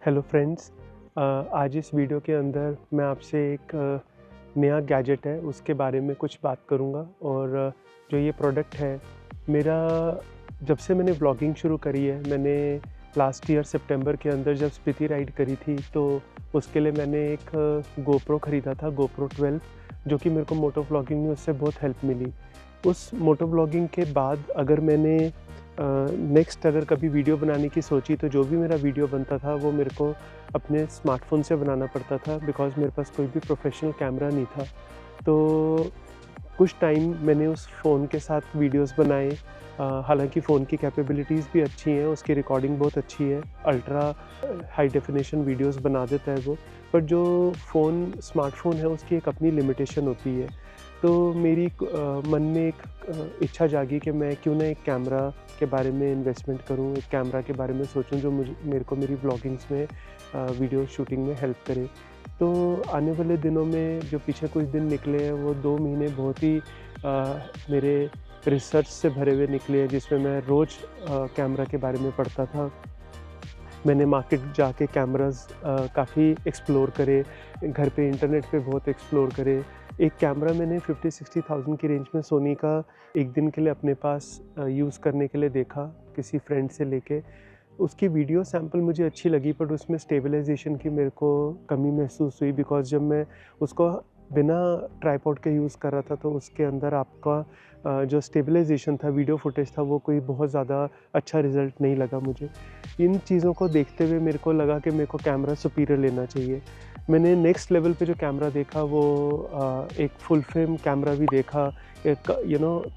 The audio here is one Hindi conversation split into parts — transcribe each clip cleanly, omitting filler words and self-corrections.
Hello friends. आज इस वीडियो के अंदर मैं आपसे एक नया गैजेट है उसके बारे में कुछ बात करूंगा। और जो ये प्रोडक्ट है मेरा, जब से मैंने व्लॉगिंग शुरू करी है, मैंने लास्ट ईयर सितंबर के अंदर जब स्पीति राइड करी थी तो उसके लिए मैंने एक गोप्रो ख़रीदा था, गोप्रो 12, जो कि मेरे को मोटो व्लॉगिंग में उससे बहुत हेल्प मिली। उस मोटो व्लॉगिंग के बाद अगर मैंने नेक्स्ट अगर कभी वीडियो बनाने की सोची तो जो भी मेरा वीडियो बनता था वो मेरे को अपने स्मार्टफ़ोन से बनाना पड़ता था, बिकॉज़ मेरे पास कोई भी प्रोफ़ेशनल कैमरा नहीं था। तो कुछ टाइम मैंने उस फ़ोन के साथ वीडियोज़ बनाए। हालाँकि फ़ोन की कैपेबिलिटीज़ भी अच्छी हैं, उसकी रिकॉर्डिंग बहुत अच्छी है, अल्ट्रा हाई डेफिनिशन वीडियोज़ बना देता है वो। पर जो स्मार्टफ़ोन है उसकी एक अपनी लिमिटेशन होती है। तो मेरी मन में एक इच्छा जागी कि मैं क्यों ना एक कैमरा के बारे में इन्वेस्टमेंट करूँ, एक कैमरा के बारे में सोचूँ जो मेरे को मेरी व्लॉगिंग्स में वीडियो शूटिंग में हेल्प करे। तो आने वाले दिनों में जो पीछे कुछ दिन निकले हैं वो 2 महीने बहुत ही मेरे रिसर्च से भरे हुए निकले हैं, जिसमें मैं रोज़ कैमरा के बारे में पढ़ता था। मैंने मार्केट जाके कैमराज़ काफ़ी एक्सप्लोर करे, घर पे इंटरनेट पे बहुत एक्सप्लोर करे। एक कैमरा मैंने 50-60,000 की रेंज में सोनी का एक दिन के लिए अपने पास यूज़ करने के लिए देखा, किसी फ्रेंड से लेके। उसकी वीडियो सैंपल मुझे अच्छी लगी, बट उसमें स्टेबलाइज़ेशन की मेरे को कमी महसूस हुई, बिकॉज़ जब मैं उसको बिना ट्राइपॉड के यूज़ कर रहा था तो उसके अंदर आपका जो स्टेबलाइज़ेशन था, वीडियो फुटेज था, वो कोई बहुत ज़्यादा अच्छा रिज़ल्ट नहीं लगा मुझे। इन चीज़ों को देखते हुए मेरे को लगा कि मेरे को कैमरा सुपीरियर लेना चाहिए। मैंने नेक्स्ट लेवल पे जो कैमरा देखा वो एक फुल फ्रेम कैमरा भी देखा, एक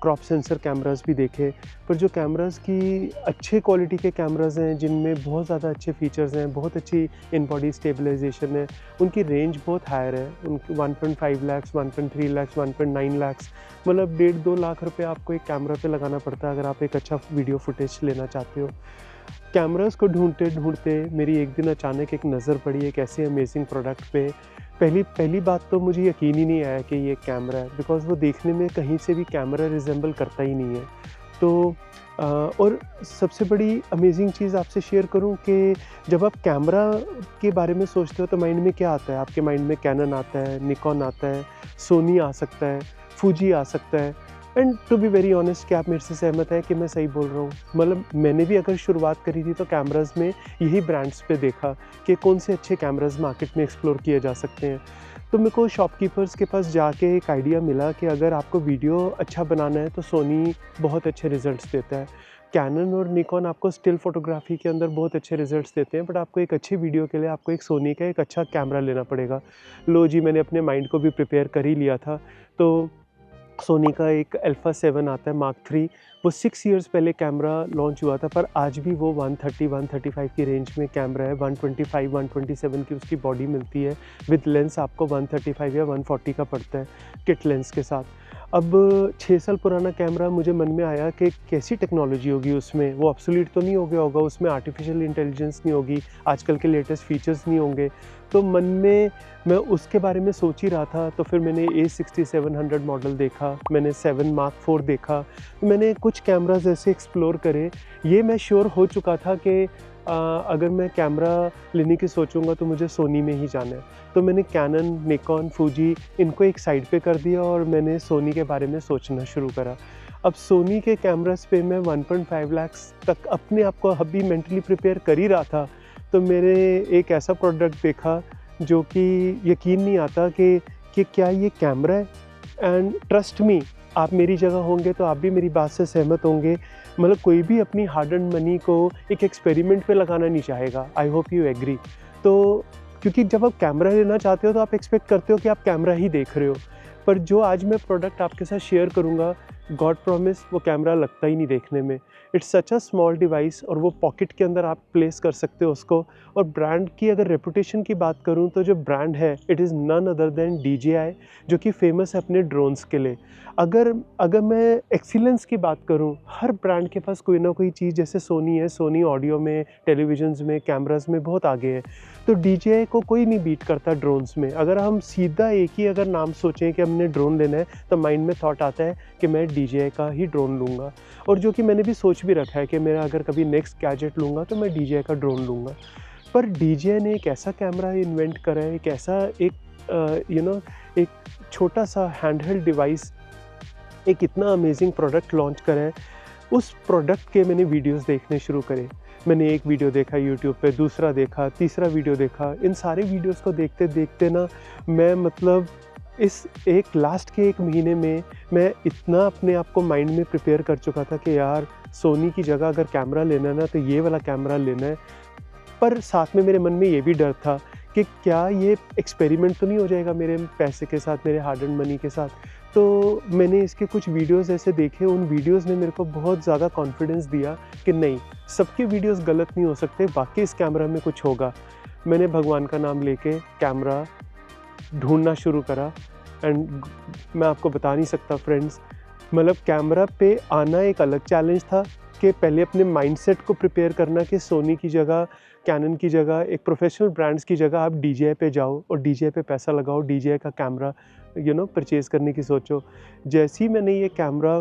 क्रॉप सेंसर कैमरास भी देखे। पर जो कैमरास की अच्छे क्वालिटी के कैमरास हैं, जिनमें बहुत ज़्यादा अच्छे फीचर्स हैं, बहुत अच्छी इन बॉडी स्टेबलाइजेशन है, उनकी रेंज बहुत हायर है। उनकी 1.5 लाख, 1.3 लाख, 1.9 लाख, मतलब 1.5-2 लाख रुपए आपको एक कैमरा पे लगाना पड़ता है अगर आप एक अच्छा वीडियो फुटेज लेना चाहते हो। कैमरास को ढूँढते-ढूँढते मेरी एक दिन अचानक एक नज़र पड़ी एक ऐसे अमेज़िंग प्रोडक्ट पे। पहली पहली बात तो मुझे यकीन ही नहीं आया कि ये कैमरा है, बिकॉज़ वो देखने में कहीं से भी कैमरा रिज़ेम्बल करता ही नहीं है। तो और सबसे बड़ी अमेज़िंग चीज़ आपसे शेयर करूँ कि जब आप कैमरा के बारे में सोचते हो तो माइंड में क्या आता है? आपके माइंड में कैनन आता है, निकॉन आता है, सोनी आ सकता है, फूजी आ सकता है। And to be very honest, क्या आप मेरे से सहमत हैं कि मैं सही बोल रहा हूँ? मतलब मैंने भी अगर शुरुआत करी थी तो कैमराज़ में यही ब्रांड्स पे देखा कि कौन से अच्छे कैमराज़ मार्केट में एक्सप्लोर किए जा सकते हैं। तो मेरे को शॉपकीपर्स के पास जाके एक आइडिया मिला कि अगर आपको वीडियो अच्छा बनाना है तो सोनी बहुत अच्छे रिज़ल्ट्स देता है। कैनन और निकॉन आपको स्टिल फ़ोटोग्राफ़ी के अंदर बहुत अच्छे रिज़ल्ट्स देते हैं, बट आपको एक अच्छी वीडियो के लिए आपको एक सोनी का एक अच्छा कैमरा लेना पड़ेगा। लो जी, मैंने अपने माइंड को भी प्रिपेयर कर ही लिया था। तो सोनी का एक अल्फ़ा 7 आता है मार्क 3, वो 6 इयर्स पहले कैमरा लॉन्च हुआ था, पर आज भी वो 130-135 की रेंज में कैमरा है। 125-127 की उसकी बॉडी मिलती है, विद लेंस आपको 135 या 140 का पड़ता है, किट लेंस के साथ। अब 6 साल पुराना कैमरा, मुझे मन में आया कि कैसी टेक्नोलॉजी होगी उसमें, वो ऑब्सोलीट तो नहीं हो गया होगा, उसमें आर्टिफ़िशियल इंटेलिजेंस नहीं होगी, आजकल के लेटेस्ट फीचर्स नहीं होंगे। तो मन में मैं उसके बारे में सोच ही रहा था, तो फिर मैंने A6700 मॉडल देखा, मैंने 7 मार्क 4 देखा, मैंने कुछ कैमराज़ ऐसे एक्सप्लोर करे। ये मैं श्योर हो चुका था कि अगर मैं कैमरा लेने की सोचूँगा तो मुझे सोनी में ही जाना है। तो मैंने कैनन, निकॉन, फूजी इनको एक साइड पे कर दिया और मैंने सोनी के बारे में सोचना शुरू करा। अब सोनी के कैमराज़ पे मैं 1.5 लाख तक अपने आप को अभी मेंटली प्रिपेयर कर ही रहा था, तो मैंने एक ऐसा प्रोडक्ट देखा जो कि यकीन नहीं आता कि क्या ये कैमरा है। एंड ट्रस्ट मी, आप मेरी जगह होंगे तो आप भी मेरी बात से सहमत होंगे। मतलब कोई भी अपनी हार्ड अर्न्ड मनी को एक एक्सपेरिमेंट पे लगाना नहीं चाहेगा। I hope you agree. तो क्योंकि जब आप कैमरा लेना चाहते हो तो आप एक्सपेक्ट करते हो कि आप कैमरा ही देख रहे हो। पर जो आज मैं प्रोडक्ट आपके साथ शेयर करूँगा, गॉड प्रॉमिस, वो कैमरा लगता ही नहीं देखने में। It's such a small device और वो पॉकेट के अंदर आप प्लेस कर सकते हो उसको। और ब्रांड की अगर रेपुटेशन की बात करूँ तो जो ब्रांड है, it is none other than DJI, जो कि फ़ेमस है अपने ड्रोन्स के लिए। अगर अगर मैं एक्सीलेंस की बात करूँ, हर ब्रांड के पास कोई ना कोई चीज़, जैसे सोनी है, सोनी ऑडियो में, टेलीविज़न्स में, कैमराज़ में बहुत आगे है। तो DJI को कोई नहीं बीट करता ड्रोन्स में। अगर हम सीधा एक ही अगर नाम सोचें कि हमने ड्रोन लेना है, तो माइंड में थॉट आता है कि मैं DJI का ही ड्रोन लूँगा। और जो कि मैंने भी सोच भी रखा है कि मेरा अगर कभी नेक्स्ट गैजेट लूँगा तो मैं DJI का ड्रोन लूँगा। पर DJI ने एक ऐसा कैमरा इन्वेंट करा है, एक ऐसा एक छोटा-सा हैंडहेल्ड डिवाइस, एक इतना अमेजिंग प्रोडक्ट लॉन्च करा है। उस प्रोडक्ट के मैंने वीडियोज़ देखने शुरू करे। मैंने एक वीडियो देखा यूट्यूब पे, दूसरा देखा, तीसरा वीडियो देखा। इन सारे वीडियोज़ को देखते-देखते ना मैं मतलब इस लास्ट के 1 महीने में मैं इतना अपने आप को माइंड में प्रिपेयर कर चुका था कि यार सोनी की जगह अगर कैमरा लेना है ना तो ये वाला कैमरा लेना है। पर साथ में मेरे मन में ये भी डर था कि क्या ये एक्सपेरिमेंट तो नहीं हो जाएगा मेरे पैसे के साथ, मेरे हार्ड एंड मनी के साथ। तो मैंने इसके कुछ वीडियोज़ ऐसे देखे, उन वीडियोज़ ने मेरे को बहुत ज़्यादा कॉन्फिडेंस दिया कि नहीं, सबके वीडियोज़ गलत नहीं हो सकते, वाक़ई इस कैमरा में कुछ होगा। मैंने भगवान का नाम लेके कैमरा ढूँढना शुरू करा एंड मैं आपको बता नहीं सकता फ्रेंड्स, मतलब कैमरा पे आना एक अलग चैलेंज था कि पहले अपने माइंडसेट को प्रिपेयर करना कि सोनी की जगह, कैनन की जगह, एक प्रोफेशनल ब्रांड्स की जगह आप DJI पे जाओ और DJI पे पैसा लगाओ, DJI का कैमरा परचेज़ करने की सोचो। जैसे ही मैंने ये कैमरा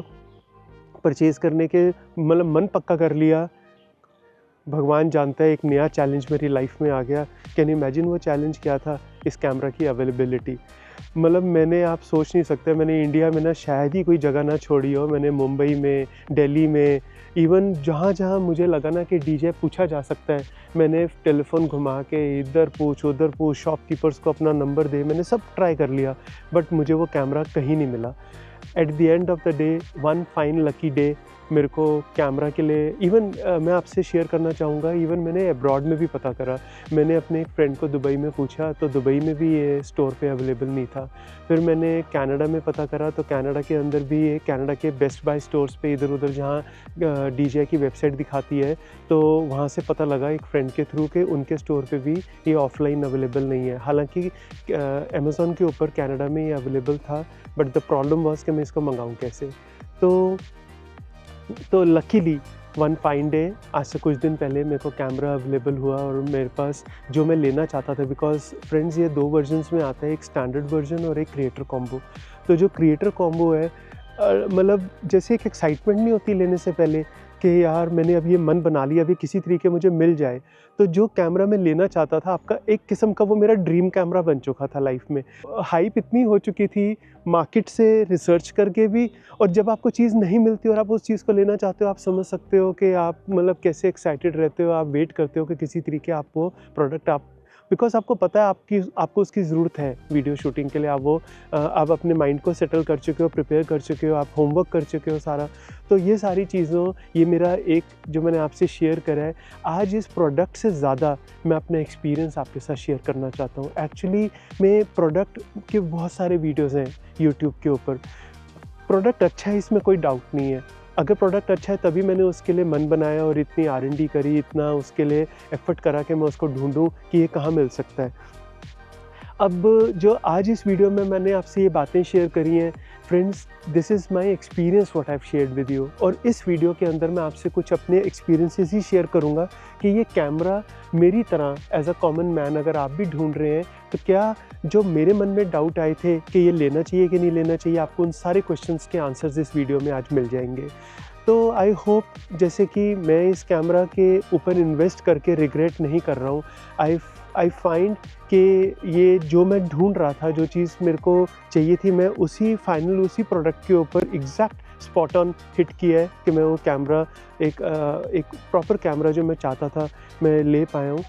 परचेज़ करने के मतलब मन पक्का कर लिया, भगवान जानता है एक नया चैलेंज मेरी लाइफ में आ गया। कैन यू इमेजिन वो चैलेंज क्या था? इस कैमरा की अवेलेबिलिटी। मतलब आप सोच नहीं सकते, मैंने इंडिया में ना शायद ही कोई जगह ना छोड़ी हो। मैंने मुंबई में, दिल्ली में, इवन जहाँ मुझे लगा ना कि DJI पूछा जा सकता है, मैंने टेलीफ़ोन घुमा के इधर पूछ, उधर पूछ, शॉपकीपर्स को अपना नंबर दे, मैंने सब ट्राई कर लिया, बट मुझे वो कैमरा कहीं नहीं मिला। At the end of the day, one fine lucky day, मेरे को कैमरा के लिए इवन मैं आपसे शेयर करना चाहूँगा, इवन मैंने अब्रॉड में भी पता करा। मैंने अपने एक फ्रेंड को दुबई में पूछा तो दुबई में भी ये स्टोर पे अवेलेबल नहीं था। फिर मैंने कनाडा में पता करा तो कनाडा के अंदर भी ये कनाडा के बेस्ट बाय स्टोर्स पे इधर-उधर जहाँ DJI की वेबसाइट दिखाती है, तो वहाँ से पता लगा एक फ्रेंड के थ्रू कि उनके स्टोर पे भी ये ऑफ़लाइन अवेलेबल नहीं है। हालाँकि अमेज़न के ऊपर कनाडा में ये अवेलेबल था, बट द प्रॉब्लम वाज़ कि मैं इसको मँगाऊँ कैसे? तो लकीली वन फाइन डे, आज से कुछ दिन पहले मेरे को कैमरा अवेलेबल हुआ और मेरे पास जो मैं लेना चाहता था, बिकॉज़ फ्रेंड्स ये 2 वर्जन्स में आता है, एक स्टैंडर्ड वर्जन और एक क्रिएटर कॉम्बो। तो जो क्रिएटर कॉम्बो है मतलब जैसे एक एक्साइटमेंट नहीं होती लेने से पहले कि यार मैंने अब ये मन बना लिया, अभी किसी तरीके मुझे मिल जाए। तो जो कैमरा मैं लेना चाहता था, आपका एक किस्म का वो मेरा ड्रीम कैमरा बन चुका था लाइफ में। हाइप इतनी हो चुकी थी मार्केट से रिसर्च करके भी, और जब आपको चीज़ नहीं मिलती और आप उस चीज़ को लेना चाहते हो, आप समझ सकते हो कि आप मतलब कैसे एक्साइटेड रहते हो, आप वेट करते हो कि किसी तरीके आप वो प्रोडक्ट बिकॉज़ आपको पता है आपको उसकी ज़रूरत है वीडियो शूटिंग के लिए। आप अपने माइंड को सेटल कर चुके हो, प्रिपेयर कर चुके हो, आप होमवर्क कर चुके हो सारा। तो ये सारी चीज़ों, ये मेरा एक जो मैंने आपसे शेयर करा है, आज इस प्रोडक्ट से ज़्यादा मैं अपना एक्सपीरियंस आपके साथ शेयर करना चाहता हूँ। एक्चुअली मैं प्रोडक्ट के बहुत सारे वीडियोज़ हैं यूट्यूब के ऊपर। प्रोडक्ट अच्छा है, इसमें कोई डाउट नहीं है। अगर प्रोडक्ट अच्छा है तभी मैंने उसके लिए मन बनाया और इतनी R&D करी, इतना उसके लिए एफ़र्ट करा कि मैं उसको ढूँढूँ कि ये कहाँ मिल सकता है। अब जो आज इस वीडियो में मैंने आपसे ये बातें शेयर करी हैं, friends, this is my experience what I have shared with you. और इस वीडियो के अंदर मैं आपसे कुछ अपने एक्सपीरियंसेस ही शेयर करूँगा कि ये कैमरा मेरी तरह एज़ अ कॉमन मैन अगर आप भी ढूंढ रहे हैं, तो क्या जो मेरे मन में डाउट आए थे कि ये लेना चाहिए कि नहीं लेना चाहिए, आपको उन सारे क्वेश्चंस के आंसर्स इस वीडियो में आज मिल जाएंगे। तो आई होप, जैसे कि मैं इस कैमरा के ऊपर इन्वेस्ट करके रिग्रेट नहीं कर रहा हूँ। आई फाइंड कि ये जो मैं ढूंढ रहा था, जो चीज़ मेरे को चाहिए थी, मैं उसी प्रोडक्ट के ऊपर एग्जैक्ट स्पॉट ऑन हिट किया है कि मैं वो कैमरा एक प्रॉपर कैमरा जो मैं चाहता था मैं ले पाया हूँ।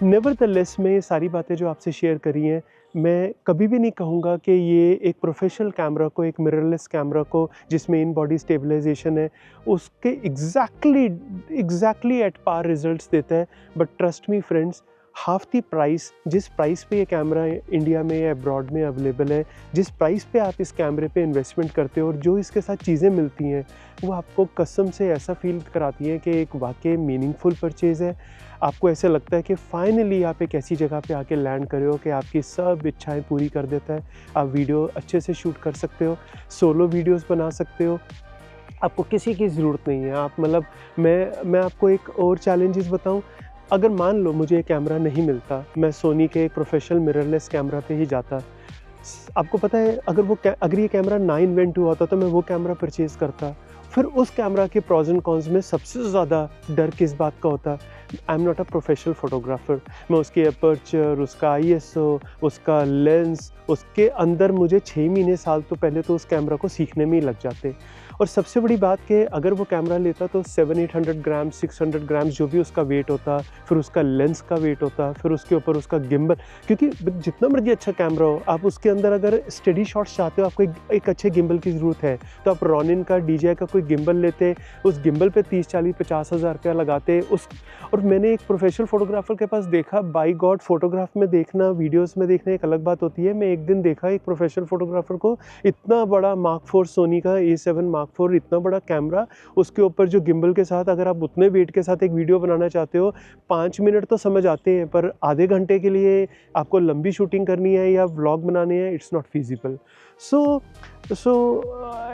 नेवरदलेस मैं ये सारी बातें जो आपसे शेयर करी हैं, मैं कभी भी नहीं कहूँगा कि ये एक प्रोफेशनल कैमरा को, एक मिररलेस कैमरा को जिसमें इन बॉडी स्टेबलाइजेशन है, उसके एग्जैक्टली एट पार रिजल्ट्स देता है। But trust me friends, half the price, जिस प्राइस पे ये कैमरा इंडिया में या अब्रॉड में अवेलेबल है, जिस प्राइस पे आप इस कैमरे पे इन्वेस्टमेंट करते हो और जो इसके साथ चीज़ें मिलती हैं, वो आपको कसम से ऐसा फील कराती हैं कि एक वाकई मीनिंगफुल परचेज़ है। आपको ऐसा लगता है कि फाइनली आप एक ऐसी जगह पे आके लैंड करे हो कि आपकी सब इच्छाएं पूरी कर देता है। आप वीडियो अच्छे से शूट कर सकते हो, सोलो वीडियोज़ बना सकते हो, आपको किसी की ज़रूरत नहीं है। आप मतलब मैं आपको एक और चैलेंजेस बताऊं, अगर मान लो मुझे ये कैमरा नहीं मिलता, मैं सोनी के एक प्रोफेशनल मिररलेस कैमरा पे ही जाता, आपको पता है अगर ये कैमरा ना इन्वेंट हुआ होता तो मैं वो कैमरा परचेज़ करता। फिर उस कैमरा के प्रोज़ एंड कॉन्स में सबसे ज़्यादा डर किस बात का होता? I am not a professional photographer. मैं उसकी एपर्चर, उसका आईएसओ, उसका लेंस, उसके अंदर मुझे 6 महीने साल तो पहले तो उस कैमरा को सीखने में ही लग जाते। और सबसे बड़ी बात कि अगर वो कैमरा लेता तो 700-800 ग्राम, 600 ग्राम जो भी उसका वेट होता, फिर उसका लेंस का वेट होता, फिर उसके ऊपर उसका गिम्बल, क्योंकि जितना मर्ज़ी अच्छा कैमरा हो, आप उसके अंदर अगर स्टेडी शॉट्स चाहते हो, आपको एक अच्छे गिम्बल की ज़रूरत है, तो आप रोनिन का, DJI का कोई गिम्बल लेते, उस गिम्बल पे 30, 40, 50 हज़ार रुपया लगाते। और मैंने एक प्रोफेशनल फ़ोटोग्राफ़र के पास देखा, बाय गॉड फ़ोटोग्राफ में देखना, वीडियोज़ में देखना एक अलग बात होती है। मैं एक दिन देखा एक प्रोफेशनल फ़ोटोग्राफ़र को, इतना बड़ा मार्क 4 सोनी का A7 मार्क 4, इतना बड़ा कैमरा, उसके ऊपर जो गिम्बल के साथ अगर आप उतने वेट के साथ एक वीडियो बनाना चाहते हो, 5 मिनट तो समझ आते हैं, पर आधे घंटे के लिए आपको लंबी शूटिंग करनी है या व्लॉग बनाने हैं, it's not feasible. So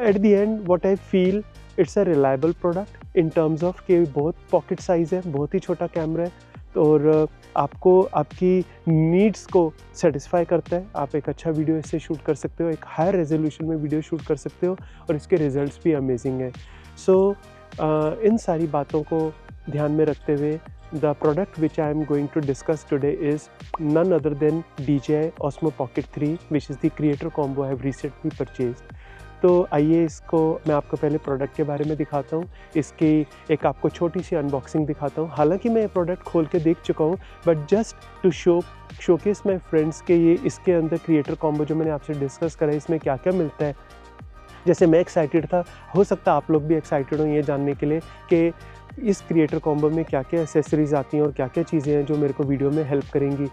at the end what I feel, it's a reliable product in terms of कि बहुत पॉकेट साइज़ है, बहुत ही छोटा कैमरा है और आपको आपकी नीड्स को सेटिस्फाई करता है। आप एक अच्छा वीडियो इससे शूट कर सकते हो, एक हायर रेजोल्यूशन में वीडियो शूट कर सकते हो और इसके रिजल्ट्स भी अमेजिंग हैं। सो इन सारी बातों को ध्यान में रखते हुए the product which I am going to discuss today is none other than DJI Osmo Pocket 3 which is the creator combo I have recently purchased. तो आइए इसको मैं आपको पहले प्रोडक्ट के बारे में दिखाता हूँ, इसकी एक आपको छोटी सी अनबॉक्सिंग दिखाता हूँ। हालांकि मैं ये प्रोडक्ट खोल के देख चुका हूँ, but just to showcase my friends के ये इसके अंदर क्रिएटर कॉम्बो जो मैंने आपसे डिस्कस करा है, इसमें क्या क्या मिलता है। जैसे मैं एक्साइटेड था, हो सकता है आप लोग भी एक्साइटेड हो ये जानने के लिए कि इस क्रिएटर कॉम्बो में क्या क्या एसेसरीज़ आती हैं और क्या क्या चीज़ें हैं जो मेरे को वीडियो में हेल्प करेंगी।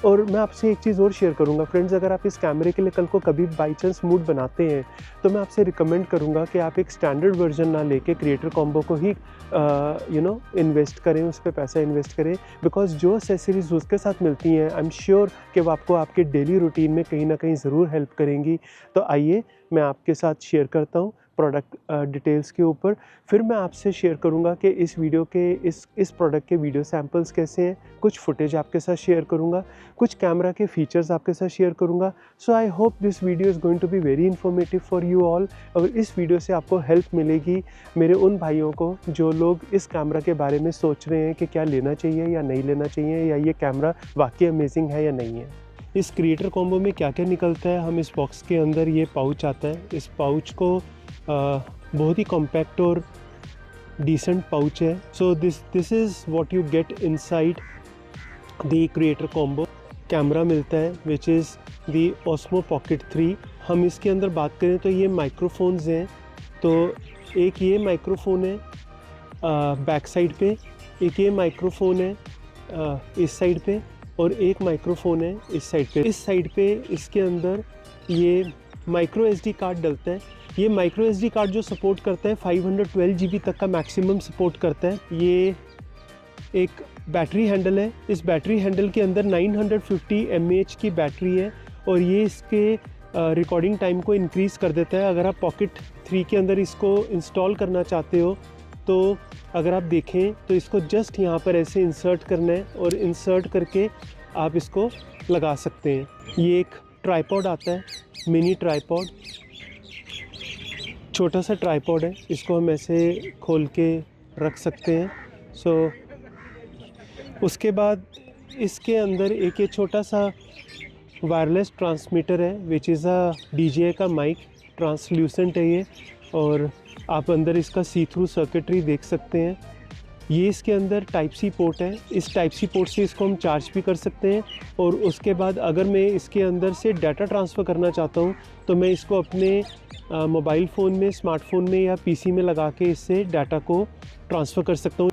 और मैं आपसे एक चीज़ और शेयर करूंगा फ्रेंड्स, अगर आप इस कैमरे के लिए कल को कभी बाई चांस मूड बनाते हैं तो मैं आपसे रिकमेंड करूंगा कि आप एक स्टैंडर्ड वर्जन ना लेके क्रिएटर कॉम्बो को ही इन्वेस्ट करें, उस पर पैसा इन्वेस्ट करें, बिकॉज जो एसेसरीज़ उसके साथ मिलती हैं आई एम श्योर कि वो आपको आपके डेली रूटीन में कहीं ना कहीं ज़रूर हेल्प करेंगी। तो आइए मैं आपके साथ शेयर करता हूँ प्रोडक्ट डिटेल्स के ऊपर, फिर मैं आपसे शेयर करूंगा कि इस वीडियो के इस प्रोडक्ट के वीडियो सैम्पल्स कैसे हैं, कुछ फुटेज आपके साथ शेयर करूंगा, कुछ कैमरा के फीचर्स आपके साथ शेयर करूंगा। So I hope this video is going to be very informative for you all. और इस वीडियो से आपको हेल्प मिलेगी मेरे उन भाइयों को जो लोग इस कैमरा के बारे में सोच रहे हैं कि क्या लेना चाहिए या नहीं लेना चाहिए, या ये कैमरा वाकई अमेजिंग है या नहीं है। इस क्रिएटर कॉम्बो में क्या क्या निकलता है, हम इस बॉक्स के अंदर ये पाउच आता है। इस पाउच को बहुत ही कॉम्पैक्ट और डिसेंट पाउच है। So this is what you get inside the creator combo. Camera मिलता है विच इज़ द Osmo Pocket 3। हम इसके अंदर बात करें तो ये माइक्रोफोन्स हैं, तो एक ये माइक्रोफोन है बैक साइड पे, एक ये माइक्रोफोन है इस साइड पे, और एक माइक्रोफोन है इस साइड पे। इस साइड पे इसके अंदर ये माइक्रो SD कार्ड डलता है। ये माइक्रो SD कार्ड जो सपोर्ट करता है 512 GB तक का मैक्सिमम सपोर्ट करता है। ये एक बैटरी हैंडल है, इस बैटरी हैंडल के अंदर 950 mAh की बैटरी है और ये इसके रिकॉर्डिंग टाइम को इंक्रीज़ कर देता है। अगर आप पॉकेट 3 के अंदर इसको इंस्टॉल करना चाहते हो तो अगर आप देखें तो इसको जस्ट यहाँ पर ऐसे इंसर्ट करना है और इंसर्ट करके आप इसको लगा सकते हैं। ये एक ट्राइपॉड आता है, मिनी ट्राइपॉड, छोटा सा ट्राइपॉड है, इसको हम ऐसे खोल के रख सकते हैं। सो उसके बाद इसके अंदर एक ये छोटा सा वायरलेस ट्रांसमीटर है विच इज़ अ DJI का माइक, ट्रांसल्यूसेंट है ये, और आप अंदर इसका सी थ्रू सर्किटरी देख सकते हैं। ये इसके अंदर टाइप सी पोर्ट है, इस टाइप सी पोर्ट से इसको हम चार्ज भी कर सकते हैं। और उसके बाद अगर मैं इसके अंदर से डाटा ट्रांसफ़र करना चाहता हूँ तो मैं इसको अपने मोबाइल फ़ोन में, स्मार्टफोन में या PC में लगा के इससे डाटा को ट्रांसफ़र कर सकता हूँ।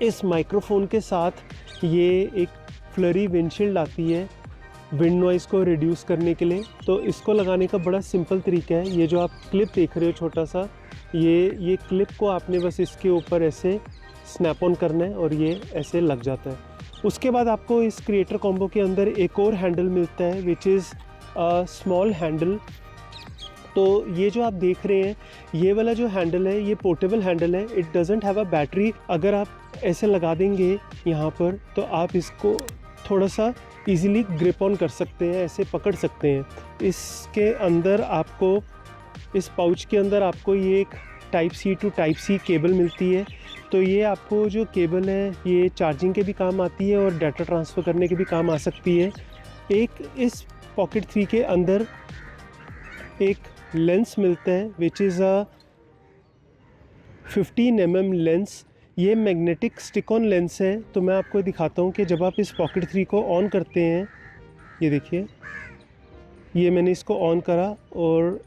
इस माइक्रोफोन के साथ ये एक फ्लरी विंडशील्ड आती है विंड नॉइज़ को रिड्यूस करने के लिए। तो इसको लगाने का बड़ा सिंपल तरीका है, ये जो आप क्लिप देख रहे हो छोटा सा, ये क्लिप को आपने बस इसके ऊपर ऐसे स्नैप ऑन करना है और ये ऐसे लग जाता है। उसके बाद आपको इस क्रिएटर कॉम्बो के अंदर एक और हैंडल मिलता है which is a small handle. तो ये जो आप देख रहे हैं ये वाला जो हैंडल है ये पोर्टेबल हैंडल है, it doesn't have a battery. अगर आप ऐसे लगा देंगे यहाँ पर तो आप इसको थोड़ा सा इजीली ग्रिप ऑन कर सकते हैं, ऐसे पकड़ सकते हैं। इसके अंदर आपको, इस पाउच के अंदर आपको ये एक type C to type C cable मिलती है। तो ये आपको जो केबल है ये चार्जिंग के भी काम आती है और डाटा ट्रांसफ़र करने के भी काम आ सकती है। एक इस पॉकेट 3 के अंदर एक लेंस मिलता है which is a 15 mm lens. ये मैग्नेटिक स्टिक ऑन लेंस है। तो मैं आपको दिखाता हूँ कि जब आप इस पॉकेट 3 को ऑन करते हैं, ये देखिए, ये मैंने इसको ऑन करा और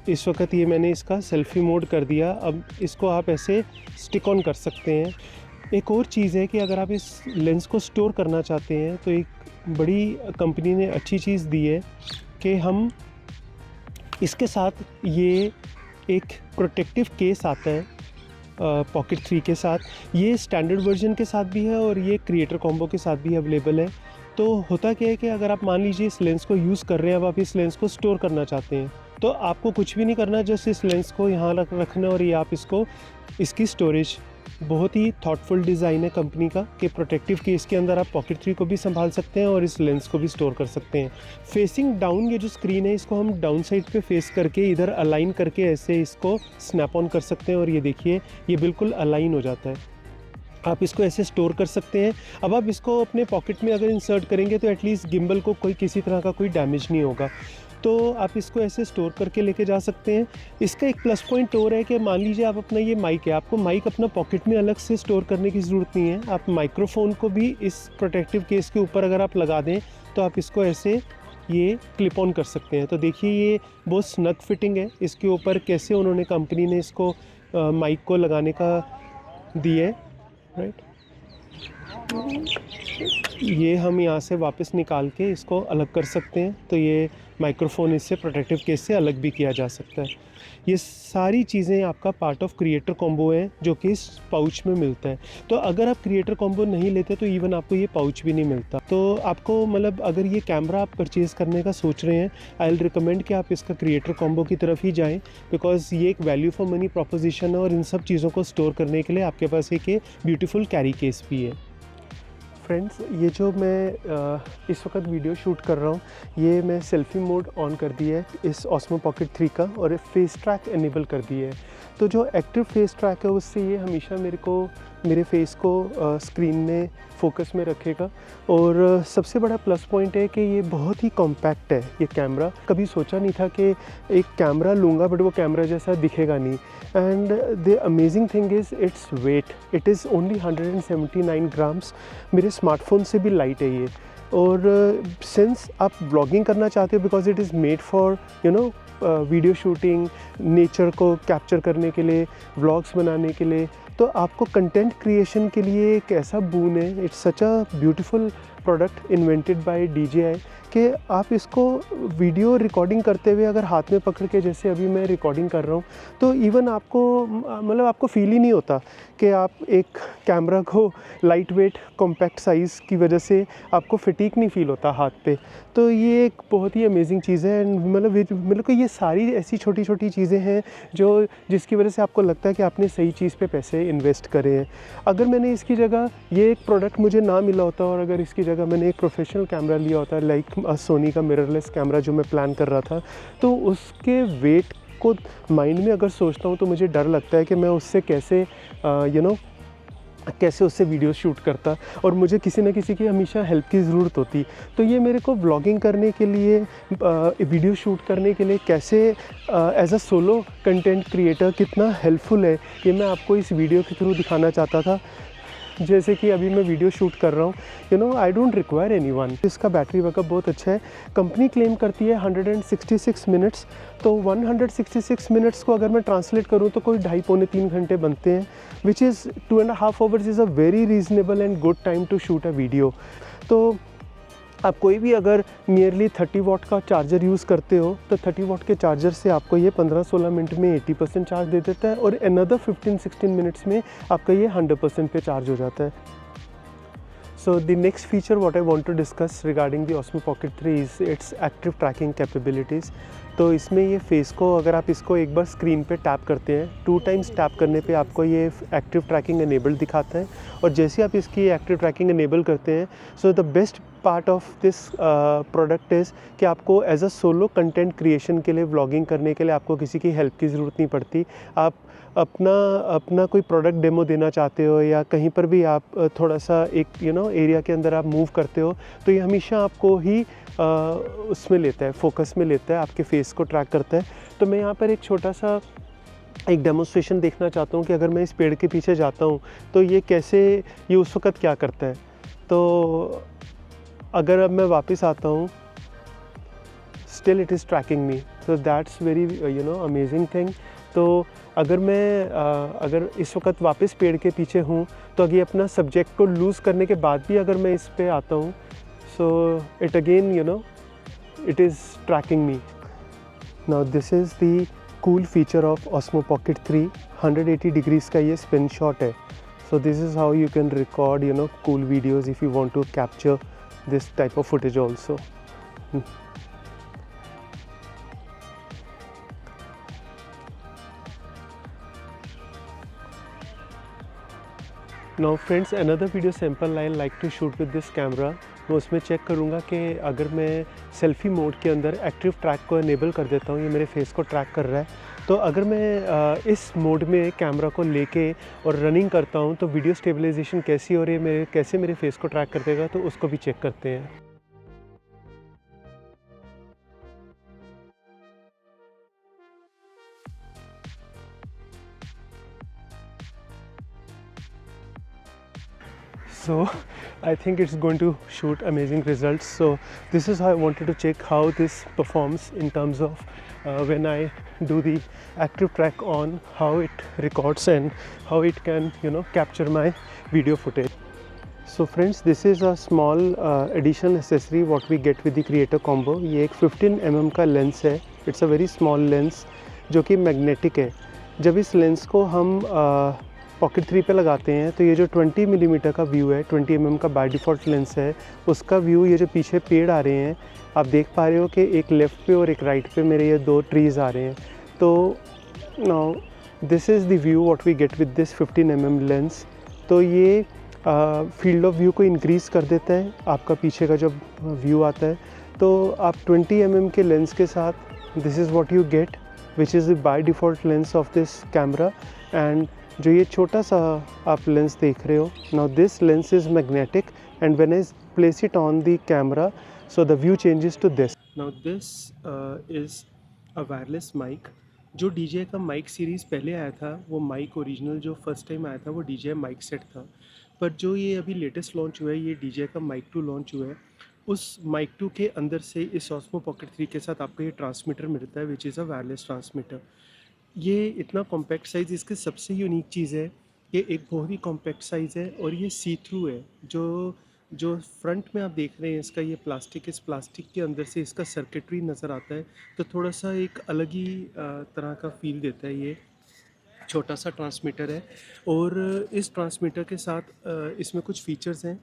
इस वक्त ये मैंने इसका सेल्फ़ी मोड कर दिया। अब इसको आप ऐसे स्टिक ऑन कर सकते हैं। एक और चीज़ है कि अगर आप इस लेंस को स्टोर करना चाहते हैं तो एक बड़ी कंपनी ने अच्छी चीज़ दी है कि हम इसके साथ ये एक प्रोटेक्टिव केस आता है पॉकेट 3 के साथ। ये स्टैंडर्ड वर्जन के साथ भी है और ये क्रिएटर कॉम्बो के साथ भी अवेलेबल है। तो होता क्या है कि अगर आप मान लीजिए इस लेंस को यूज़ कर रहे हैं, अब आप इस लेंस को स्टोर करना चाहते हैं, तो आपको कुछ भी नहीं करना, जस्ट इस लेंस को यहाँ रखना और ये आप इसको, इसकी स्टोरेज बहुत ही थॉटफुल डिज़ाइन है कंपनी का कि प्रोटेक्टिव केस के अंदर आप पॉकेट 3 को भी संभाल सकते हैं और इस लेंस को भी स्टोर कर सकते हैं। फेसिंग डाउन ये जो स्क्रीन है इसको हम डाउन साइड पे फेस करके इधर अलाइन करके ऐसे इसको स्नैप ऑन कर सकते हैं और ये देखिए ये बिल्कुल अलाइन हो जाता है। आप इसको ऐसे स्टोर कर सकते हैं। अब आप इसको अपने पॉकेट में अगर इंसर्ट करेंगे तो एटलीस्ट गिम्बल को कोई किसी तरह का कोई डैमेज नहीं होगा। तो आप इसको ऐसे स्टोर करके लेके जा सकते हैं। इसका एक प्लस पॉइंट और है कि मान लीजिए आप अपना ये माइक है, आपको माइक अपना पॉकेट में अलग से स्टोर करने की ज़रूरत नहीं है। आप माइक्रोफोन को भी इस प्रोटेक्टिव केस के ऊपर अगर आप लगा दें तो आप इसको ऐसे ये क्लिप ऑन कर सकते हैं। तो देखिए ये बहुत स्नग फिटिंग है इसके ऊपर, कैसे उन्होंने कंपनी ने इसको माइक को लगाने का दिया है, राइट। ये हम यहाँ से वापस निकाल के इसको अलग कर सकते हैं। तो ये माइक्रोफोन इससे प्रोटेक्टिव केस से अलग भी किया जा सकता है। ये सारी चीज़ें आपका पार्ट ऑफ क्रिएटर कॉम्बो है जो कि इस पाउच में मिलता है। तो अगर आप क्रिएटर कॉम्बो नहीं लेते तो इवन आपको ये पाउच भी नहीं मिलता। तो आपको मतलब अगर ये कैमरा आप परचेज़ करने का सोच रहे हैं, आई विल रिकमेंड कि आप इसका क्रिएटर कॉम्बो की तरफ ही जाएँ, बिकॉज़ ये एक वैल्यू फॉर मनी प्रोपोजिशन है और इन सब चीज़ों को स्टोर करने के लिए आपके पास एक ब्यूटीफुल कैरी केस भी है। फ्रेंड्स, ये जो मैं इस वक्त वीडियो शूट कर रहा हूँ, ये मैं सेल्फ़ी मोड ऑन कर दिया है इस ऑस्मो पॉकेट 3 का और फेस ट्रैक इनेबल कर दिया है। तो जो एक्टिव फेस ट्रैक है उससे ये हमेशा मेरे फेस को स्क्रीन में फोकस में रखेगा। और सबसे बड़ा प्लस पॉइंट है कि ये बहुत ही कॉम्पैक्ट है ये कैमरा। कभी सोचा नहीं था कि एक कैमरा लूँगा बट वो कैमरा जैसा दिखेगा नहीं। And the amazing thing is its weight, it is only 179 grams. मेरे स्मार्टफोन से भी लाइट है ये। और सिंस आप ब्लॉगिंग करना चाहते हो, because it is made for video shooting, nature को कैप्चर करने के लिए, व्लॉग्स बनाने के लिए, तो आपको कंटेंट क्रिएशन के लिए एक ऐसा बून है। It's such a beautiful product invented by DJI कि आप इसको वीडियो रिकॉर्डिंग करते हुए अगर हाथ में पकड़ के, जैसे अभी मैं रिकॉर्डिंग कर रहा हूँ, तो इवन आपको फील ही नहीं होता कि आप एक कैमरा को लाइट वेट कॉम्पैक्ट साइज़ की वजह से आपको फटीग नहीं फील होता हाथ पे। तो ये एक बहुत ही अमेजिंग चीज़ है। एंड मतलब कि ये सारी ऐसी छोटी छोटी चीज़ें हैं जिसकी वजह से आपको लगता है कि आपने सही चीज़ पे पैसे इन्वेस्ट करे हैं। अगर मैंने इसकी जगह ये एक प्रोडक्ट मुझे ना मिला होता और अगर इसकी जगह मैंने एक प्रोफेशनल कैमरा लिया होता, लाइक सोनी का मिररलेस कैमरा जो मैं प्लान कर रहा था, तो उसके वेट को माइंड में अगर सोचता हूँ तो मुझे डर लगता है कि मैं उससे कैसे उससे वीडियो शूट करता और मुझे किसी न किसी की हमेशा हेल्प की ज़रूरत होती। तो ये मेरे को व्लॉगिंग करने के लिए, वीडियो शूट करने के लिए कैसे as a solo content creator कितना हेल्पफुल है, ये मैं आपको इस वीडियो के थ्रू दिखाना चाहता था। जैसे कि अभी मैं वीडियो शूट कर रहा हूँ, आई डोंट रिक्वायर एनीवन। इसका बैटरी बैकअप बहुत अच्छा है। कंपनी क्लेम करती है 166 मिनट्स, तो 166 मिनट्स को अगर मैं ट्रांसलेट करूँ तो कोई 2.5-3 घंटे बनते हैं, which is 2.5 hours is a very reasonable and good time to shoot a video. तो आप कोई भी अगर नियरली 30 वाट का चार्जर यूज़ करते हो तो 30 वाट के चार्जर से आपको ये 15-16 मिनट में 80% चार्ज दे देता है और अनदर 15-16 मिनट्स में आपका ये 100% पे चार्ज हो जाता है। So the next feature what I want to discuss regarding the Osmo Pocket 3 is its active tracking capabilities. तो इसमें ये फेस को अगर आप इसको एक बार स्क्रीन पे टैप करते हैं, 2 टाइम्स टैप करने पे आपको ये एक्टिव ट्रैकिंग इनेबल दिखाता है। और जैसे आप इसकी एक्टिव ट्रैकिंग इनेबल करते हैं, so the best part of this product is कि आपको as a solo content creation के लिए, व्लॉगिंग करने के लिए आपको किसी की हेल्प की ज़रूरत नहीं पड़ती। आप अपना कोई प्रोडक्ट डेमो देना चाहते हो या कहीं पर भी आप थोड़ा सा एक एरिया के अंदर आप मूव करते हो, तो ये हमेशा आपको ही उसमें लेता है, फोकस में लेता है, आपके फेस को ट्रैक करता है। तो मैं यहाँ पर एक छोटा सा एक डेमोन्स्ट्रेशन देखना चाहता हूँ कि अगर मैं इस पेड़ के पीछे जाता हूँ तो ये उस वक़्त क्या करता है। तो अगर अब मैं वापस आता हूँ, still it is tracking me, so that's very amazing thing. तो अगर इस वक्त वापस पेड़ के पीछे हूँ, तो अगर अपना सब्जेक्ट को लूज़ करने के बाद भी अगर मैं इस पे आता हूँ, so it again it is tracking me. Now this is the cool feature of Osmo Pocket 3। 180 degrees का ये स्पिन शॉट है। So this is how you can record cool videos if you want to capture this type of footage also. Now friends, another video sample I like to shoot with this camera। मैं उसमें चेक करूँगा कि अगर मैं सेल्फ़ी मोड के अंदर एक्टिव ट्रैक को इनेबल कर देता हूँ, ये मेरे फेस को ट्रैक कर रहा है, तो अगर मैं इस मोड में कैमरा को लेके और रनिंग करता हूँ तो वीडियो स्टेबलाइजेशन कैसी हो रही है, कैसे मेरे फेस को ट्रैक कर देगा, तो उसको भी चेक करते हैं। So I think it's going to shoot amazing results. So this is how I wanted to check how this performs in terms of when I do the active track on, how it records and how it can capture my video footage. So friends, this is a small additional accessory what we get with the creator combo। ये एक 15 mm का लेंस है। It's a very small lens जो कि मैग्नेटिक है। जब इस लेंस को हम पॉकेट 3 पे लगाते हैं तो ये जो 20 मिलीमीटर का व्यू है, 20 mm का बाय डिफ़ॉल्ट लेंस है, उसका व्यू, ये जो पीछे पेड़ आ रहे हैं आप देख पा रहे हो कि एक लेफ़्ट पे और एक राइट पे मेरे ये 2 ट्रीज़ आ रहे हैं। तो now this is the view what we get with this 15 mm lens. तो ये फील्ड ऑफ व्यू को इंक्रीज़ कर देता है, आपका पीछे का जब व्यू आता है। तो आप 20 mm के लेंस के साथ this is what you get, which is the by default lens of this camera. And जो ये छोटा सा आप लेंस देख रहे हो, now this lens is magnetic and when I place it on the camera, so the view changes to this. Now this is a wireless mic. जो DJI का माइक सीरीज़ पहले आया था, वो माइक ओरिजिनल जो फर्स्ट टाइम आया था वो DJI माइक सेट था। पर जो ये अभी लेटेस्ट लॉन्च हुआ है, ये DJI का माइक 2 लॉन्च हुआ है। उस माइक 2 के अंदर से इस Osmo Pocket 3 के साथ आपको ये ट्रांसमीटर मिलता है, which is a wireless transmitter. ये इतना कॉम्पैक्ट साइज़, इसकी सबसे यूनिक चीज़ है कि एक बहुत ही कॉम्पैक्ट साइज़ है और ये सी थ्रू है। जो फ्रंट में आप देख रहे हैं इसका ये प्लास्टिक, इस प्लास्टिक के अंदर से इसका सर्किटरी नज़र आता है, तो थोड़ा सा एक अलग ही तरह का फ़ील देता है। ये छोटा सा ट्रांसमीटर है और इस ट्रांसमीटर के साथ इसमें कुछ फ़ीचर्स हैं।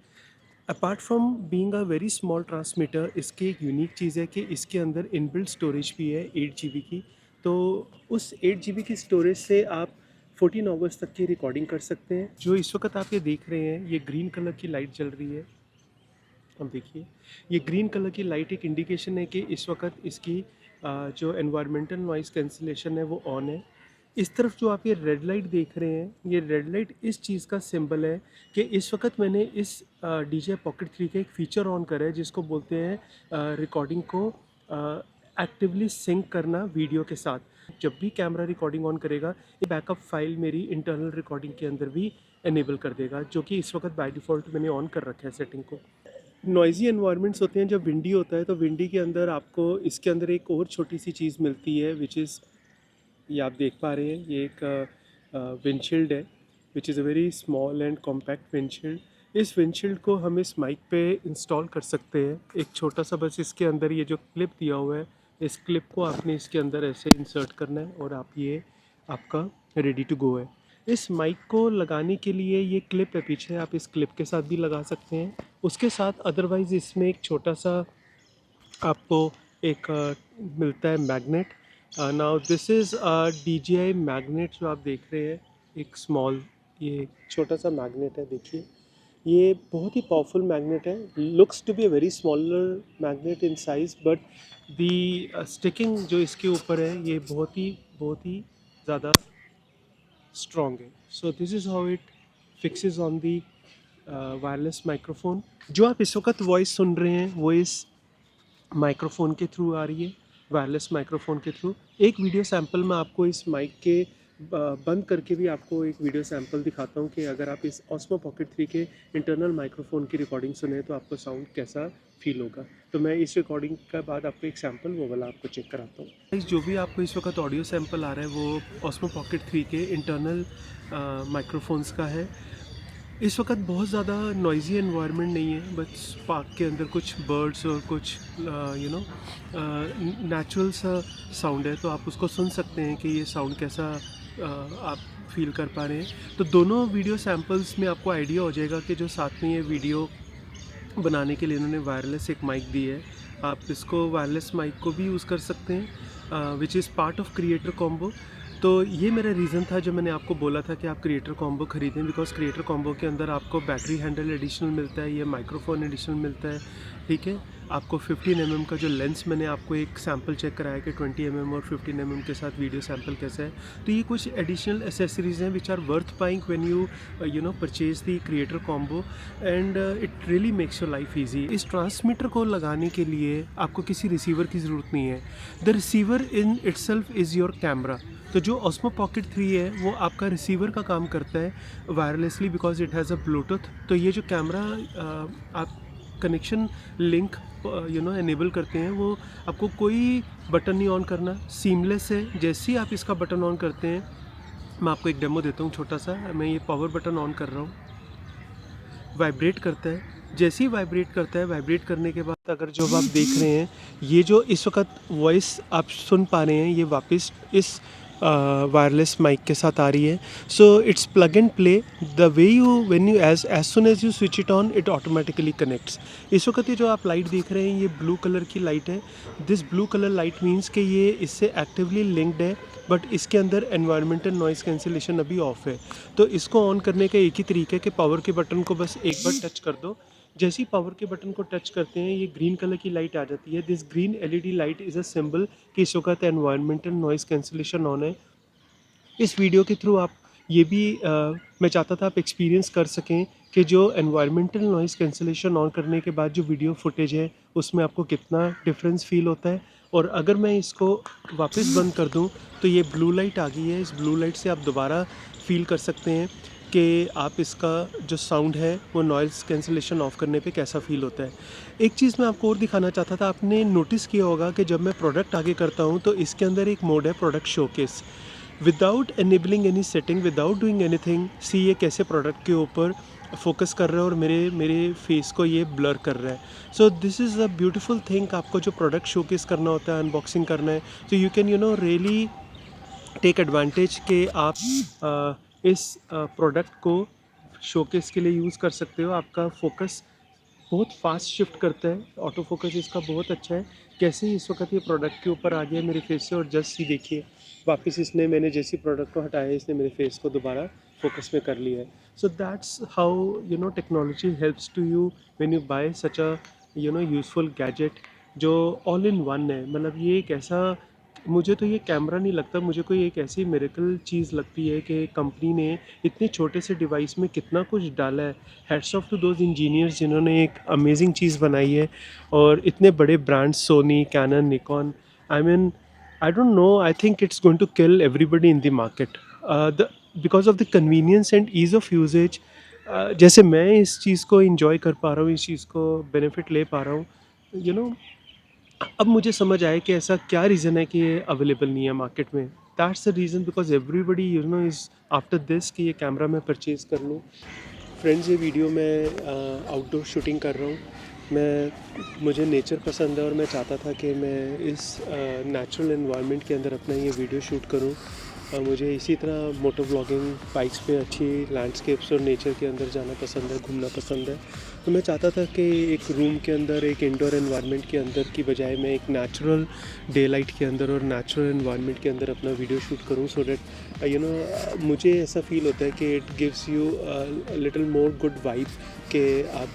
Apart from being a very small transmitter, इसकी एक यूनिक चीज़ है कि इसके अंदर इनबिल्ट स्टोरेज भी है 8 GB की। तो उस 8 GB की स्टोरेज से आप 14 आवर्स तक की रिकॉर्डिंग कर सकते हैं। जो इस वक्त आप ये देख रहे हैं, ये ग्रीन कलर की लाइट जल रही है। अब देखिए, ये ग्रीन कलर की लाइट एक इंडिकेशन है कि इस वक्त इसकी जो एनवायरमेंटल नॉइज़ कैंसिलेशन है वो ऑन है। इस तरफ जो आप ये रेड लाइट देख रहे हैं, ये रेड लाइट इस चीज़ का सिंबल है कि इस वक्त मैंने इस DJI Pocket 3 का एक फ़ीचर ऑन करा है जिसको बोलते हैं रिकॉर्डिंग को एक्टिवली सिंक करना वीडियो के साथ। जब भी कैमरा रिकॉर्डिंग ऑन करेगा, ये बैकअप फाइल मेरी इंटरनल रिकॉर्डिंग के अंदर भी इनेबल कर देगा, जो कि इस वक्त बाय डिफ़ॉल्ट मैंने ऑन कर रखा है सेटिंग को। नॉइज़ी एनवायरनमेंट्स होते हैं, जब विंडी होता है तो विंडी के अंदर आपको इसके अंदर एक और छोटी सी चीज़ मिलती है, विच इज़, ये आप देख पा रहे हैं, ये एक विंडशील्ड है, which is a very small and compact windshield. इस विंडशील्ड को हम इस माइक पे इंस्टॉल कर सकते हैं। एक छोटा सा बस इसके अंदर ये जो क्लिप दिया हुआ है, इस क्लिप को आपने इसके अंदर ऐसे इंसर्ट करना है और ये आपका रेडी टू गो है। इस माइक को लगाने के लिए ये क्लिप है पीछे, आप इस क्लिप के साथ भी लगा सकते हैं। उसके साथ अदरवाइज़ इसमें एक छोटा सा आपको एक मिलता है magnet. Now this is DJI magnet जो आप देख रहे हैं, एक स्मॉल, ये छोटा सा मैग्नेट है, देखिए ये बहुत ही पावरफुल मैग्नेट है। Looks to be a very smaller magnet in size, but the sticking जो इसके ऊपर है ये बहुत ही ज़्यादा स्ट्रॉन्ग है। So this is how it fixes on the wireless microphone. जो आप इस वक्त वॉइस सुन रहे हैं वो इस माइक्रोफोन के थ्रू आ रही है, वायरलेस माइक्रोफोन के थ्रू। एक वीडियो सैंपल मैं आपको इस माइक के बंद करके भी आपको एक वीडियो सैंपल दिखाता हूँ कि अगर आप इस ऑस्मो पॉकेट 3 के इंटरनल माइक्रोफोन की रिकॉर्डिंग सुने तो आपको साउंड कैसा फील होगा। तो मैं इस रिकॉर्डिंग के बाद आपको एक सैंपल वो वाला आपको चेक कराता हूँ। जो भी आपको इस वक्त ऑडियो सैंपल आ रहा है वो ऑस्मो पॉकेट 3 के इंटरनल माइक्रोफोन्स का है। इस वक्त बहुत ज़्यादा नॉइज़ी एनवायरनमेंट नहीं है, बस पार्क के अंदर कुछ बर्ड्स और कुछ नेचुरल सा साउंड है, तो आप उसको सुन सकते हैं कि ये साउंड कैसा आप फील कर पा रहे हैं। तो दोनों वीडियो सैम्पल्स में आपको आइडिया हो जाएगा कि जो साथ में ये वीडियो बनाने के लिए इन्होंने वायरलेस एक माइक दी है। आप इसको वायरलेस माइक को भी यूज़ कर सकते हैं, which is part of creator combo. तो ये मेरा रीज़न था जब मैंने आपको बोला था कि आप क्रिएटर कॉम्बो ख़रीदें, बिकॉज़ क्रिएटर कॉम्बो के अंदर आपको बैटरी हैंडल एडिशनल मिलता है, ये माइक्रोफोन एडिशनल मिलता है, ठीक है। आपको 15 mm का जो लेंस मैंने आपको एक सैम्पल चेक कराया कि 20 mm और 15 mm के साथ वीडियो सैम्पल कैसा है। तो ये कुछ एडिशनल एसेसरीज़ हैं which are worth buying when you purchase the creator combo, and it really makes your life easy. इस ट्रांसमीटर को लगाने के लिए आपको किसी रिसीवर की ज़रूरत नहीं है। The receiver in itself is your camera. तो जो ऑस्मो पॉकेट 3 है वो आपका रिसीवर का काम करता है wirelessly, because it has a Bluetooth. तो ये जो कैमरा आप कनेक्शन लिंक एनेबल करते हैं, वो आपको कोई बटन नहीं ऑन करना, सीमलेस है। जैसे ही आप इसका बटन ऑन करते हैं, मैं आपको एक डेमो देता हूँ छोटा सा। मैं ये पावर बटन ऑन कर रहा हूँ, वाइब्रेट करता है। जैसे ही वाइब्रेट करता है, वाइब्रेट करने के बाद अगर जो आप देख रहे हैं, ये जो इस वक्त वॉइस आप सुन पा रहे हैं, ये वापस इस वायरलेस माइक के साथ आ रही है। So it's plug and play. The way you when you as soon as you switch it on, it automatically connects. इस वक्त ये जो आप लाइट देख रहे हैं, ये ब्लू कलर की लाइट है। This blue colour light means कि ये इससे एक्टिवली लिंक्ड है, बट इसके अंदर एनवायरमेंटल नॉइज़ कैंसिलेशन अभी ऑफ है। तो इसको ऑन करने का एक ही तरीका है कि पावर के बटन को बस एक बार टच कर दो। जैसे ही पावर के बटन को टच करते हैं, ये ग्रीन कलर की लाइट आ जाती है। This green LED light is a symbol कि इस वक्त एनवायरमेंटल नॉइज़ कैंसिलेशन ऑन है। इस वीडियो के थ्रू आप ये भी मैं चाहता था आप एक्सपीरियंस कर सकें कि जो एनवायरमेंटल नॉइज़ कैंसिलेशन ऑन करने के बाद जो वीडियो फुटेज है उसमें आपको कितना डिफरेंस फील होता है। और अगर मैं इसको वापस बंद कर दूं तो ये ब्लू लाइट आ गई है। इस ब्लू लाइट से आप दोबारा फील कर सकते हैं कि आप इसका जो साउंड है वो नॉइज़ कैंसिलेशन ऑफ करने पे कैसा फ़ील होता है। एक चीज़ मैं आपको और दिखाना चाहता था, आपने नोटिस किया होगा कि जब मैं प्रोडक्ट आगे करता हूँ तो इसके अंदर एक मोड है product showcase. Without enabling any setting, without doing anything, see ये कैसे प्रोडक्ट के ऊपर फोकस कर रहा है और मेरे फेस को ये ब्लर कर रहा है। So this is a beautiful thing. आपको जो प्रोडक्ट शोकेस करना होता है, अनबॉक्सिंग करना है, तो you can really take advantage के आप इस प्रोडक्ट को शोकेस के लिए यूज़ कर सकते हो। आपका फोकस बहुत फास्ट शिफ्ट करता है, ऑटो फोकस इसका बहुत अच्छा है। कैसे ही इस वक्त ये प्रोडक्ट के ऊपर आ गया मेरे फेस से, और जस्ट ही देखिए वापस इसने, मैंने जैसे प्रोडक्ट को हटाया इसने मेरे फेस को दोबारा फोकस में कर लिया है। So that's how technology helps to you when you buy such a useful gadget जो ऑल इन वन है। मतलब ये एक ऐसा, मुझे तो ये कैमरा नहीं लगता, मुझे कोई एक ऐसी मिरेकल चीज़ लगती है कि कंपनी ने इतने छोटे से डिवाइस में कितना कुछ डाला है। Hats off to those engineers जिन्होंने एक अमेजिंग चीज़ बनाई है। और इतने बड़े brands Sony, Canon, Nikon, I don't know, I think it's going to kill everybody in the market the because of the convenience and ease of usages. जैसे मैं इस चीज़ को इंजॉय कर पा रहा हूँ, इस चीज़ को बेनिफिट ले पा रहा हूँ, अब मुझे समझ आया कि ऐसा क्या रीज़न है कि ये अवेलेबल नहीं है मार्केट में। That's the reason because everybody is after this कि ये कैमरा मैं परचेज़ कर लूँ। फ्रेंड्स, ये वीडियो मैं आउटडोर शूटिंग कर रहा हूँ। मुझे नेचर पसंद है और मैं चाहता था कि मैं इस नेचुरल एनवायरनमेंट के अंदर अपना ये वीडियो शूट करूँ। मुझे इसी तरह मोटो व्लॉगिंग बाइक्स पे अच्छी लैंडस्केप्स और नेचर के अंदर जाना पसंद है, घूमना पसंद है। तो मैं चाहता था कि एक रूम के अंदर, एक इंडोर एनवायरनमेंट के अंदर की बजाय मैं एक नेचुरल डे लाइट के अंदर और नेचुरल एनवायरनमेंट के अंदर अपना वीडियो शूट करूं, सो दैट मुझे ऐसा फील होता है कि it gives you little more good vibe कि आप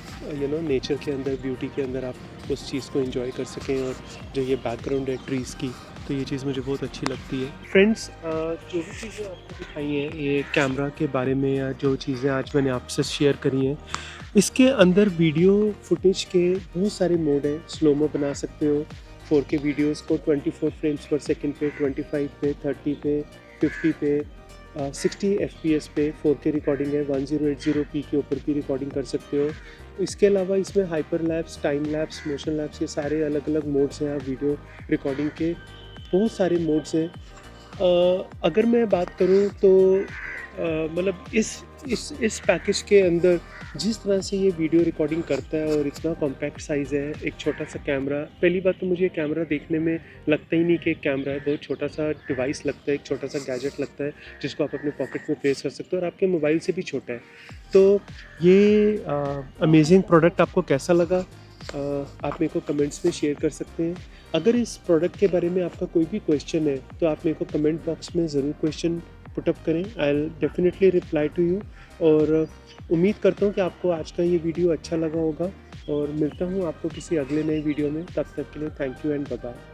नेचर के अंदर, ब्यूटी के अंदर आप उस चीज़ को एंजॉय कर सकें। और जो ये बैकग्राउंड है ट्रीज़ की, तो ये चीज़ मुझे बहुत अच्छी लगती है। फ्रेंड्स, जो भी चीज़ें आपको दिखाई हैं ये कैमरा के बारे में, या जो चीज़ें आज मैंने आपसे शेयर करी हैं, इसके अंदर वीडियो फुटेज के बहुत सारे मोड हैं। स्लोमो बना सकते हो 4K वीडियोस को 24 फ्रेम्स पर सेकंड पे, 25 पे, 30 पे, 50 पे, 60 FPS पे 4K रिकॉर्डिंग है। 1080p के ऊपर की रिकॉर्डिंग कर सकते हो। इसके अलावा इसमें hyper lapse, time lapse, motion lapse, ये सारे अलग अलग मोड्स हैं। आप वीडियो रिकॉर्डिंग के बहुत सारे मोड्स हैं। अगर मैं बात करूं तो मतलब इस पैकेज के अंदर जिस तरह से ये वीडियो रिकॉर्डिंग करता है और इतना कॉम्पैक्ट साइज़ है, एक छोटा सा कैमरा। पहली बात तो मुझे कैमरा देखने में लगता ही नहीं कि एक कैमरा है, बहुत छोटा सा डिवाइस लगता है, एक छोटा सा गैजेट लगता है जिसको आप अपने पॉकेट में प्लेस कर सकते हो, और आपके मोबाइल से भी छोटा है। तो ये अमेजिंग प्रोडक्ट आपको कैसा लगा, आप मेरे को कमेंट्स में शेयर कर सकते हैं। अगर इस प्रोडक्ट के बारे में आपका कोई भी क्वेश्चन है तो आप मेरे को कमेंट बॉक्स में ज़रूर क्वेश्चन पुटअप करें। I will definitely reply to you. और उम्मीद करता हूँ कि आपको आज का ये वीडियो अच्छा लगा होगा, और मिलता हूँ आपको किसी अगले नए वीडियो में। तब तक के लिए thank you and bye bye.